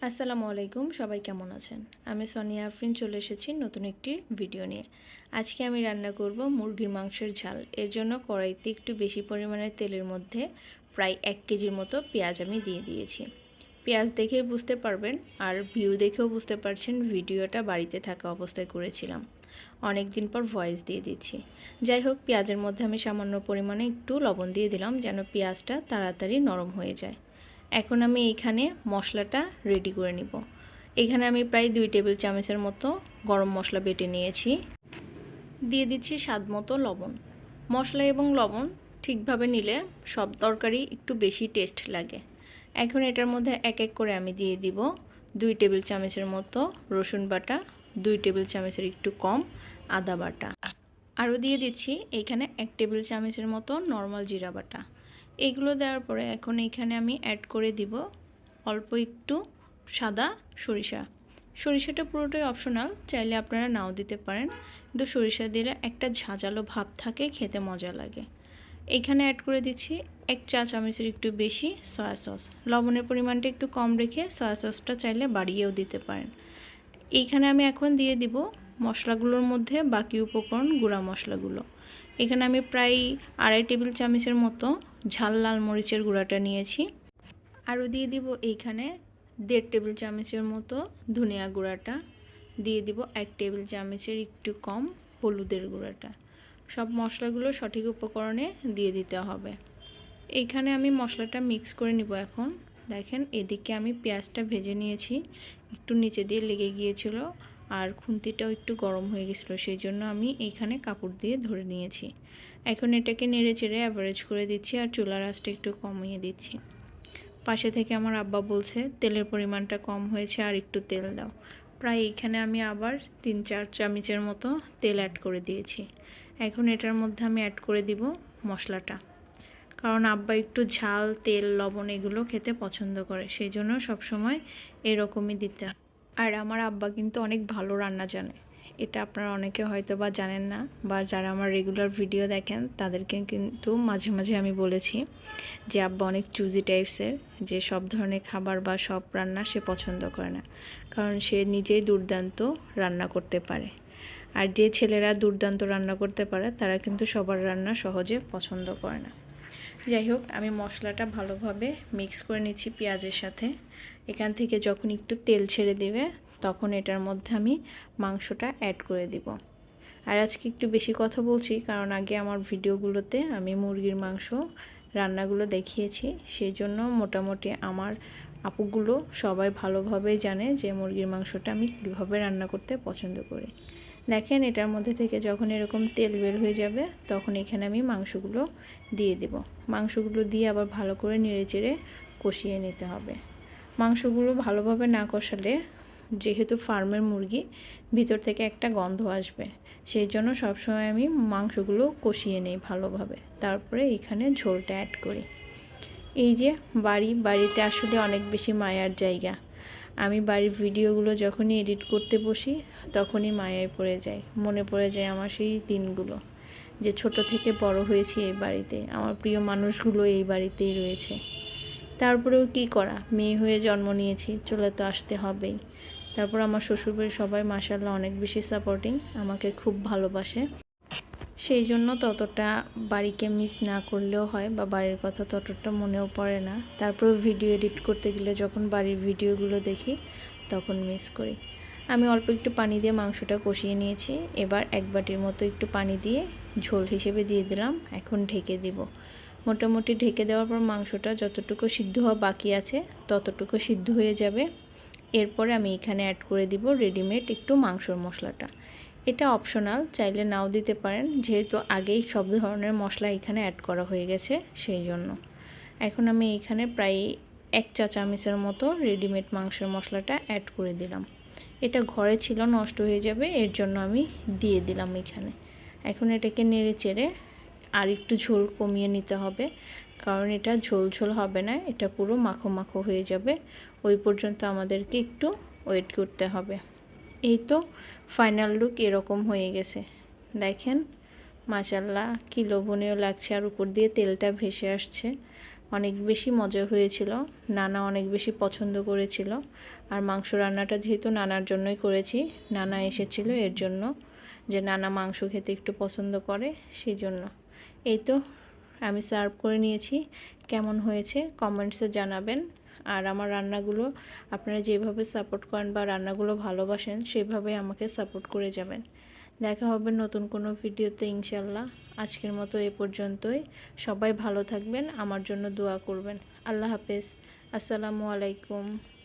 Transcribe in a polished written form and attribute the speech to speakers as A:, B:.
A: আসসালামু আলাইকুম, সবাই কেমন আছেন? আমি সোনিয়া আফরিন চলে এসেছি নতুন একটি ভিডিও নিয়ে। আজকে আমি রান্না করব মুরগির মাংসের ঝাল। এর জন্য কড়াইতে একটু বেশি পরিমাণে তেলের মধ্যে প্রায় 1 কেজির মতো পেঁয়াজ আমি দিয়ে দিয়েছি। পেঁয়াজ দেখে বুঝতে পারবেন আর ভিউ দেখেও বুঝতে পারছেন ভিডিওটা বাড়িতে থাকা অবস্থায় করেছিলাম। অনেক দিন পর ভয়েস দিয়ে দিচ্ছি। যাই হোক, পেঁয়াজের মধ্যে আমি সামান্য পরিমাণে একটু লবণ দিয়ে দিলাম যেন পেঁয়াজটা তাড়াতাড়ি নরম হয়ে যায়। এখন আমি এইখানে মশলাটা রেডি করে নিব। এখানে আমি প্রায় 2 টেবিল চামচের মতো গরম মশলা বেটে নিয়েছি। দিয়ে দিচ্ছি স্বাদ মতো লবণ। মশলা এবং লবণ ঠিকভাবে নিলে সব তরকারি একটু বেশি টেস্ট লাগে। এখন এটার মধ্যে এক এক করে আমি দিয়ে দিব 2 টেবিল চামচের মতো রসুন বাটা, 2 টেবিল চামচের একটু কম আদা বাটা। আরও দিয়ে দিচ্ছি এইখানে 1 টেবিল চামচের মতো নর্মাল জিরা বাটা। এগুলো দেওয়ার পরে এখন এইখানে আমি অ্যাড করে দিব অল্প একটু সাদা সরিষা। সরিষাটা পুরোটাই অপশনাল, চাইলে আপনারা নাও দিতে পারেন, কিন্তু সরিষা দিলে একটা ঝাঁঝালো ভাব থাকে, খেতে মজা লাগে। এইখানে অ্যাড করে দিচ্ছি 1 চা চামচের একটু বেশি সয়া সস। লবণের পরিমাণটা একটু কম রেখে সয়া সসটা চাইলে বাড়িয়েও দিতে পারেন। এইখানে আমি এখন দিয়ে দিব মশলাগুলোর মধ্যে বাকি উপকরণ, গুঁড়া মশলাগুলো। এখানে আমি প্রায় 2.5 টেবিল চামচের মতো ঝাল লাল মরিচের গুঁড়াটা নিয়েছি। আরও দিয়ে দিব এইখানে 1.5 টেবিল চামচের মতো ধনিয়া গুঁড়াটা। দিয়ে দিব 1 টেবিল চামচের একটু কম হলুদের গুঁড়াটা। সব মশলাগুলো সঠিক উপকরণে দিয়ে দিতে হবে। এইখানে আমি মশলাটা মিক্স করে নিব। এখন দেখেন, এদিকে আমি পেঁয়াজটা ভেজে নিয়েছি, একটু নিচে দিয়ে লেগে গিয়েছিল আর খুন্তিটাও একটু গরম হয়ে গেছিলো, সেই জন্য আমি এইখানে কাপড় দিয়ে ধরে নিয়েছি। এখন এটাকে নেড়ে চেড়ে অ্যাভারেজ করে দিচ্ছি আর চুলার আঁচটা একটু কমিয়ে দিচ্ছি। পাশে থেকে আমার আব্বা বলছে তেলের পরিমাণটা কম হয়েছে, আর একটু তেল দাও। প্রায় এইখানে আমি আবার 3-4 চামচের মতো তেল অ্যাড করে দিয়েছি। এখন এটার মধ্যে আমি অ্যাড করে দিব মশলাটা, কারণ আব্বা একটু ঝাল, তেল, লবণ এগুলো খেতে পছন্দ করে, সেই জন্য সবসময় এরকমই দিতে হয়। আর আমার আব্বা কিন্তু অনেক ভালো রান্না জানে, এটা আপনারা অনেকে হয়তো বা জানেন না, বা যারা আমার রেগুলার ভিডিও দেখেন তাদেরকে কিন্তু মাঝে মাঝে আমি বলেছি যে আব্বা অনেক চুজি টাইপসের, যে সব ধরনের খাবার বা সব রান্না সে পছন্দ করে না, কারণ সে নিজেই দুর্দান্ত রান্না করতে পারে। আর যে ছেলেরা দুর্দান্ত রান্না করতে পারে তারা কিন্তু সবার রান্না সহজে পছন্দ করে না। যাই হোক, আমি মশলাটা ভালোভাবে মিক্স করে নিচ্ছি পেঁয়াজের সাথে। এখান থেকে যখন একটু তেল ছেড়ে দিবে তখন এটার মধ্যে আমি মাংসটা অ্যাড করে দিব। আর আজকে একটু বেশি কথা বলছি, কারণ আগে আমার ভিডিওগুলোতে আমি মুরগির মাংস রান্নাগুলো দেখিয়েছি, সেই জন্য মোটামুটি আমার আপুগুলো সবাই ভালোভাবে জানে যে মুরগির মাংসটা আমি কীভাবে রান্না করতে পছন্দ করি। দেখেন, এটার মধ্যে থেকে যখন এরকম তেল বের হয়ে যাবে তখন এখানে আমি মাংসগুলো দিয়ে দেব। মাংসগুলো দিয়ে আবার ভালো করে নেড়েচেড়ে কষিয়ে নিতে হবে। মাংসগুলো ভালোভাবে না কষালে, যেহেতু ফার্মের মুরগি, ভিতর থেকে একটা গন্ধ আসবে, সেই জন্য সবসময় আমি মাংসগুলো কষিয়ে নিই ভালোভাবে, তারপরে এখানে ঝোলটা অ্যাড করি। এই যে বাড়িটা আসলে অনেক বেশি মায়ার জায়গা। আমি বাড়ির ভিডিওগুলো যখনই এডিট করতে বসি তখনই মায়ায় পড়ে যায়, মনে পড়ে যায় আমার সেই দিনগুলো, যে ছোট থেকে বড় হয়েছি এই বাড়িতে, আমার প্রিয় মানুষগুলো এই বাড়িতেই রয়েছে। তারপরেও কি করা, মেয়ে হয়ে জন্ম নিয়েছি, চলে তো আসতে হবেই। তারপর আমার শ্বশুরবাড়ির সবাই মাশাআল্লাহ অনেক বেশি সাপোর্টিং, আমাকে খুব ভালোবাসে, সেই জন্য ততটা বাড়িকে মিস না করলেও হয়, বা বাড়ির কথা ততটা মনেও পড়ে না। তারপর ভিডিও এডিট করতে গেলে যখন বাড়ির ভিডিওগুলো দেখি তখন মিস করি। আমি অল্প একটু পানি দিয়ে মাংসটা কষিয়ে নিয়েছি। এবার 1 বাটির মতো একটু পানি দিয়ে ঝোল হিসেবে দিয়ে দিলাম। এখন ঢেকে দিব। মোটামুটি ঢেকে দেওয়ার পর মাংসটা যতটুকু সিদ্ধ হওয়া বাকি আছে ততটুকু সিদ্ধ হয়ে যাবে। এরপরে আমি এখানে অ্যাড করে দিব রেডিমেড একটু মাংসর মশলাটা। এটা অপশনাল, চাইলে নাও দিতে পারেন, যেহেতু আগেই সব ধরনের মশলা এখানে অ্যাড করা হয়ে গেছে সেই জন্য। এখন আমি এখানে প্রায় 1 চা চামচের মতো রেডিমেড মাংসের মশলাটা অ্যাড করে দিলাম। এটা ঘরে ছিল, নষ্ট হয়ে যাবে, এর জন্য আমি দিয়ে দিলাম এখানে। এখন এটাকে নেড়ে চেড়ে আর একটু ঝোল কমিয়ে নিতে হবে, কারণ এটা ঝোল ঝোল হবে না, এটা পুরো মাখো মাখো হয়ে যাবে। ওই পর্যন্ত আমাদেরকে একটু ওয়েট করতে হবে। এই তো ফাইনাল লুক এরকম হয়ে গেছে। দেখেন মাশাআল্লাহ কি লোভনীয় লাগছে, আর উপর দিয়ে তেলটা ভেসে আসছে। অনেক বেশি মজা হয়েছিল। নানা অনেক বেশি পছন্দ করেছিল। আর মাংস রান্নাটা যেহেতু নানার জন্যই করেছি, নানা এসেছিল এর জন্য, যে নানা মাংস খেতে একটু পছন্দ করে সেই জন্য। এই তো আমি সার্ভ করে নিয়েছি। কেমন হয়েছে কমেন্টসে জানাবেন। আর আমার রান্নাগুলো আপনারা যেভাবে সাপোর্ট করেন বা রান্নাগুলো ভালোবাসেন সেভাবে আমাকে সাপোর্ট করে যাবেন। দেখা হবে নতুন কোনো ভিডিওতে ইনশাল্লাহ। আজকের মতো এ পর্যন্তই। সবাই ভালো থাকবেন, আমার জন্য দোয়া করবেন। আল্লাহ হাফেজ। আসসালামু আলাইকুম।